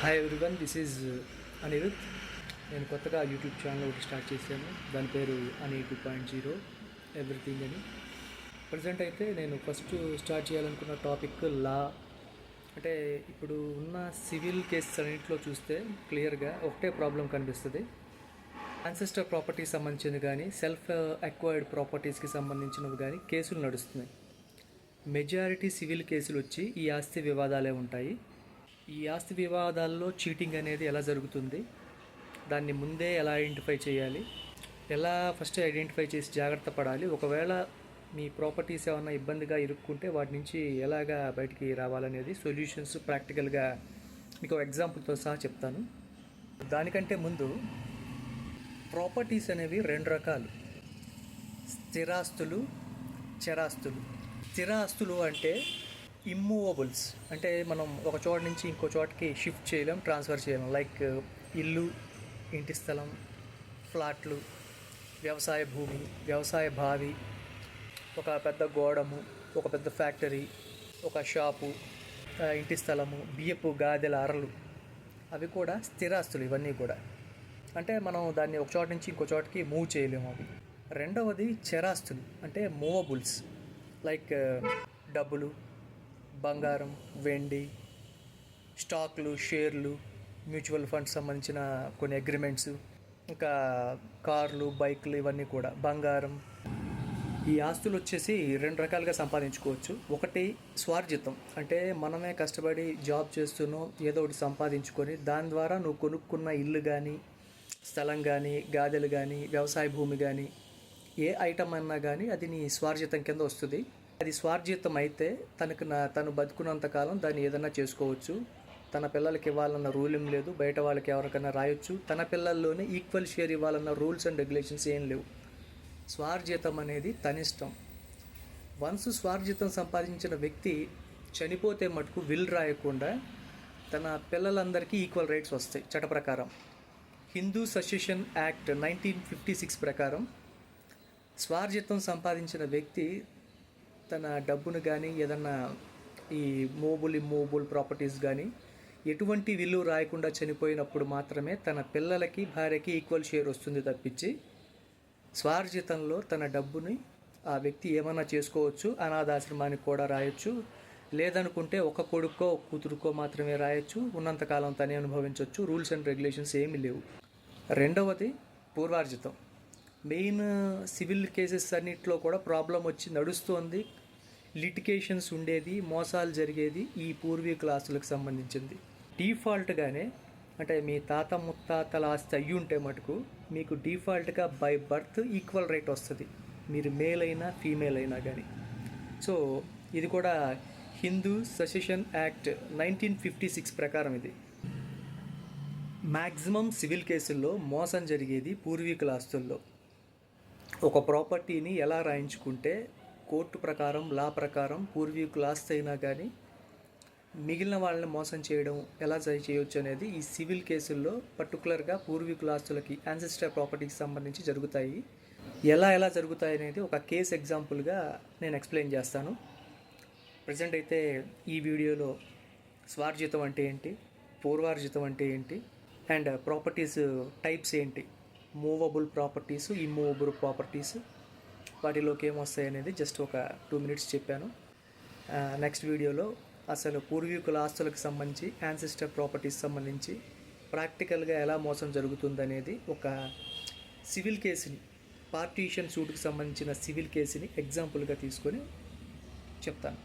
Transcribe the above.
Hi everyone, this is Anirudh. నేను కొత్తగా YouTube channel ఒకటి స్టార్ట్ చేశాను. దాని పేరు అని 2.0 ఎవ్రీథింగ్ అని. ప్రజెంట్ అయితే నేను ఫస్ట్ స్టార్ట్ చేయాలనుకున్న టాపిక్ లా. అంటే ఇప్పుడు ఉన్న సివిల్ కేసెస్ అన్నింటిలో చూస్తే క్లియర్గా ఒకటే ప్రాబ్లం కనిపిస్తుంది. యాన్సెస్టర్ ప్రాపర్టీకి సంబంధించినవి కానీ, సెల్ఫ్ అక్వైర్డ్ ప్రాపర్టీస్కి సంబంధించినవి కానీ కేసులు నడుస్తున్నాయి. మెజారిటీ సివిల్ కేసులు వచ్చి ఈ ఆస్తి వివాదాలే ఉంటాయి. ఈ ఆస్తి వివాదాల్లో చీటింగ్ అనేది ఎలా జరుగుతుంది, దాన్ని ముందే ఎలా ఐడెంటిఫై చేయాలి, ఎలా ఫస్ట్ ఐడెంటిఫై చేసి జాగ్రత్త పడాలి, ఒకవేళ మీ ప్రాపర్టీస్ ఏమన్నా ఇబ్బందిగా ఇరుక్కుంటే వాటి నుంచి ఎలాగా బయటికి రావాలనేది సొల్యూషన్స్ ప్రాక్టికల్గా మీకు ఎగ్జాంపుల్తో సహా చెప్తాను. దానికంటే ముందు ప్రాపర్టీస్ అనేవి రెండు రకాలు: స్థిరాస్తులు, చరాస్తులు. స్థిరాస్తులు అంటే ఇమ్మూవబుల్స్, అంటే మనం ఒక చోట నుంచి ఇంకో చోటకి షిఫ్ట్ చేయలేం, ట్రాన్స్ఫర్ చేయలేం. లైక్ ఇల్లు, ఇంటి స్థలం, ఫ్లాట్లు, వ్యవసాయ భూమి, వ్యవసాయ బావి, ఒక పెద్ద గోడము, ఒక పెద్ద ఫ్యాక్టరీ, ఒక షాపు, ఇంటి స్థలము, బియ్యపు గాదెల అరలు, అవి కూడా స్థిరాస్తులు. ఇవన్నీ కూడా అంటే మనం దాన్ని ఒక చోట నుంచి ఇంకో చోటకి మూవ్ చేయలేము అవి. రెండవది చరాస్తులు, అంటే మూవబుల్స్. లైక్ డబ్బులు, బంగారం, వెండి, స్టాక్లు, షేర్లు, మ్యూచువల్ ఫండ్స్ సంబంధించిన కొన్ని అగ్రిమెంట్స్, ఇంకా కార్లు, బైక్లు, ఇవన్నీ కూడా బంగారం. ఈ ఆస్తులు వచ్చేసి రెండు రకాలుగా సంపాదించుకోవచ్చు. ఒకటి స్వార్జితం, అంటే మనమే కష్టపడి జాబ్ చేస్తున్నాం, ఏదో ఒకటి సంపాదించుకొని దాని ద్వారా నువ్వు కొనుక్కున్న ఇల్లు కానీ, స్థలం కానీ, గాదెలు కానీ, వ్యవసాయ భూమి కానీ, ఏ ఐటమ్ అన్నా కానీ అది నీ స్వార్జితం కింద వస్తుంది. అది స్వార్జితం అయితే తను బతుకున్నంతకాలం దాన్ని ఏదైనా చేసుకోవచ్చు. తన పిల్లలకి ఇవ్వాలన్న రూల్ ఏం లేదు, బయట వాళ్ళకి ఎవరికైనా రాయొచ్చు. తన పిల్లల్లోనే ఈక్వల్ షేర్ ఇవ్వాలన్న రూల్స్ అండ్ రెగ్యులేషన్స్ ఏం లేవు. స్వార్జితం అనేది తన ఇష్టం. వన్స్ స్వార్జితం సంపాదించిన వ్యక్తి చనిపోతే మటుకు విల్ రాయకుండా తన పిల్లలందరికీ ఈక్వల్ రైట్స్ వస్తాయి చట్ట ప్రకారం. హిందూ ససెషన్ యాక్ట్ 1956 ప్రకారం స్వార్జితం సంపాదించిన వ్యక్తి తన డబ్బును కానీ, ఏదన్నా ఈ ఇమ్మూవబుల్ ప్రాపర్టీస్ కానీ ఎటువంటి విలువ రాయకుండా చనిపోయినప్పుడు మాత్రమే తన పిల్లలకి, భార్యకి ఈక్వల్ షేర్ వస్తుంది తప్పించి స్వార్జితంలో తన డబ్బుని ఆ వ్యక్తి ఏమన్నా చేసుకోవచ్చు. అనాథాశ్రమానికి కూడా రాయొచ్చు, లేదనుకుంటే ఒక కొడుకో ఒక కూతురుకో మాత్రమే రాయొచ్చు. ఉన్నంతకాలం తనే అనుభవించవచ్చు. రూల్స్ అండ్ రెగ్యులేషన్స్ ఏమీ లేవు. రెండవది పూర్వార్జితం. మెయిన్ సివిల్ కేసెస్ అన్నింటిలో కూడా ప్రాబ్లం వచ్చి నడుస్తోంది. లిటికేషన్స్ ఉండేది, మోసాలు జరిగేది ఈ పూర్వీకుల ఆస్తులకు సంబంధించింది. డిఫాల్ట్గానే, అంటే మీ తాత ముత్తాతల ఆస్తి అయ్యి ఉంటే మటుకు మీకు డిఫాల్ట్గా బై బర్త్ ఈక్వల్ రైట్ వస్తుంది, మీరు మేల్ అయినా ఫీమేల్ అయినా కానీ. సో ఇది కూడా హిందూ ససెషన్ యాక్ట్ 1956 ప్రకారం ఇది. మ్యాక్సిమం సివిల్ కేసుల్లో మోసం జరిగేది పూర్వీకుల ఆస్తుల్లో. ఒక ప్రాపర్టీని ఎలా రాయించుకుంటే కోర్టు ప్రకారం, లా ప్రకారం పూర్వీకుల ఆస్తి అయినా కానీ మిగిలిన వాళ్ళని మోసం చేయడం ఎలా చేయొచ్చు అనేది ఈ సివిల్ కేసుల్లో పర్టికులర్గా పూర్వీకుల ఆస్తులకి, యాన్సెస్టర్ ప్రాపర్టీకి సంబంధించి జరుగుతాయి. ఎలా జరుగుతాయి అనేది ఒక కేస్ ఎగ్జాంపుల్గా నేను ఎక్స్ప్లెయిన్ చేస్తాను. ప్రజెంట్ అయితే ఈ వీడియోలో స్వార్జితం అంటే ఏంటి, పూర్వార్జితం అంటే ఏంటి, అండ్ ప్రాపర్టీస్ టైప్స్ ఏంటి, మూవబుల్ ప్రాపర్టీస్, ఇమ్మూవబుల్ ప్రాపర్టీస్, వాటిలోకి ఏమొస్తాయి అనేది జస్ట్ ఒక 2 minutes చెప్పాను. నెక్స్ట్ వీడియోలో అసలు పూర్వీకుల ఆస్తులకు సంబంధించి, యాన్సెస్టర్ ప్రాపర్టీస్ సంబంధించి ప్రాక్టికల్గా ఎలా మోసం జరుగుతుందనేది ఒక సివిల్ కేసుని, పార్టీషన్ సూట్కి సంబంధించిన సివిల్ కేసుని ఎగ్జాంపుల్గా తీసుకొని చెప్తాను.